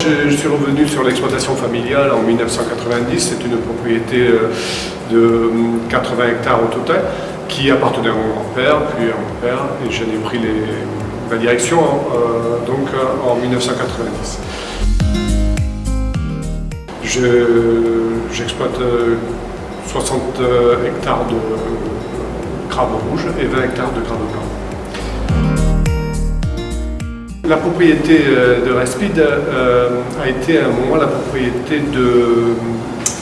Je suis revenu sur l'exploitation familiale en 1990. C'est une propriété de 80 hectares au total qui appartenait à mon grand-père, puis à mon père, et j'en ai pris la direction en 1990. J'exploite 60 hectares de crabe rouge et 20 hectares de crabe blanc. La propriété de Respide a été à un moment la propriété de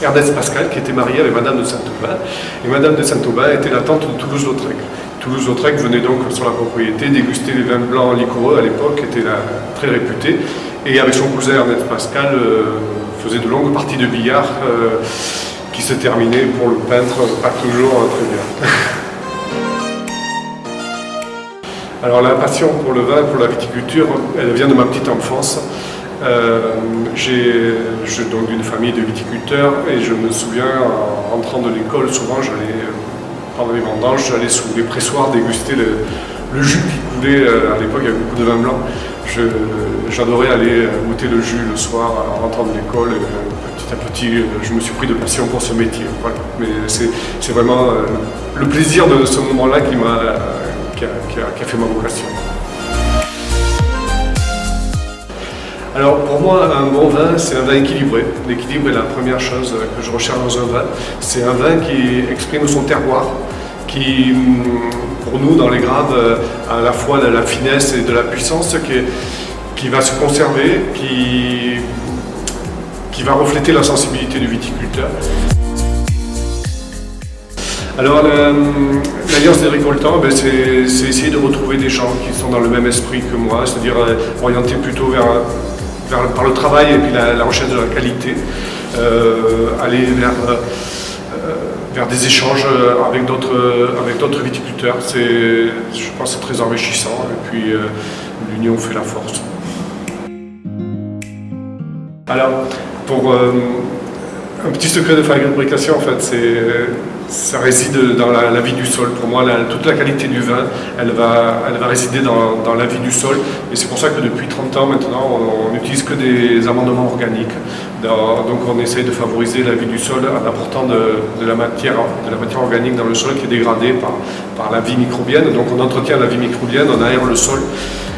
Ernest Pascal, qui était marié avec Madame de Saint-Aubin. Et Madame de Saint-Aubin était la tante de Toulouse-Lautrec. Toulouse-Lautrec venait donc sur la propriété déguster les vins blancs liquoreux à l'époque, était très réputé. Et avec son cousin Ernest Pascal, faisait de longues parties de billard qui se terminaient pour le peintre pas toujours très bien. Alors la passion pour le vin, pour la viticulture, elle vient de ma petite enfance. Je suis donc d'une famille de viticulteurs et je me souviens, en rentrant de l'école, souvent j'allais, pendant les vendanges, j'allais sous les pressoirs déguster le jus qui coulait. À l'époque, il y avait beaucoup de vin blanc. J'adorais aller goûter le jus le soir en rentrant de l'école. Petit à petit, je me suis pris de passion pour ce métier. Voilà. Mais c'est vraiment le plaisir de ce moment-là qui a fait ma vocation. Alors pour moi, un bon vin, c'est un vin équilibré. L'équilibre est la première chose que je recherche dans un vin. C'est un vin qui exprime son terroir, qui, pour nous, dans les graves, a à la fois de la finesse et de la puissance, qui va se conserver, qui va refléter la sensibilité du viticulteur. Alors l'Alliance des récoltants, c'est essayer de retrouver des gens qui sont dans le même esprit que moi, c'est-à-dire orientés plutôt par le travail et puis la recherche de la qualité, aller vers des échanges avec d'autres viticulteurs. Je pense que c'est très enrichissant et puis l'union fait la force. Alors, pour un petit secret de fabrication, en fait, ça réside dans la vie du sol. Pour moi, toute la qualité du vin, elle va résider dans la vie du sol. Et c'est pour ça que depuis 30 ans maintenant, on n'utilise que des amendements organiques. Donc on essaye de favoriser la vie du sol en apportant de la matière organique dans le sol qui est dégradée par la vie microbienne. Donc on entretient la vie microbienne, on aère le sol.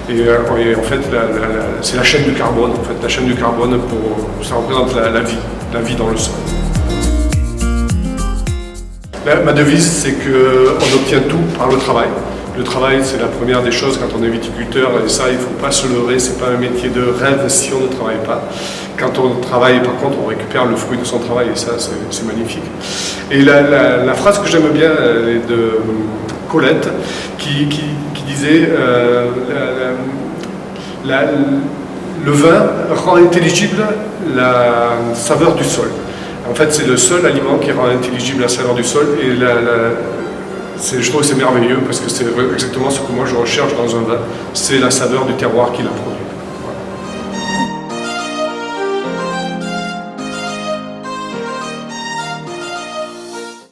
Et en fait, c'est la chaîne du carbone. En fait, la chaîne du carbone, ça représente la vie dans le sol. Ma devise, c'est qu'on obtient tout par le travail. Le travail, c'est la première des choses quand on est viticulteur, et ça, il ne faut pas se leurrer, c'est pas un métier de rêve si on ne travaille pas. Quand on travaille, par contre, on récupère le fruit de son travail, et ça, c'est magnifique. Et la phrase que j'aime bien est de Colette, qui disait le vin rend intelligible la saveur du sol. En fait, c'est le seul aliment qui rend intelligible la saveur du sol et je trouve que c'est merveilleux parce que c'est exactement ce que moi je recherche dans un vin, c'est la saveur du terroir qui l'a produit.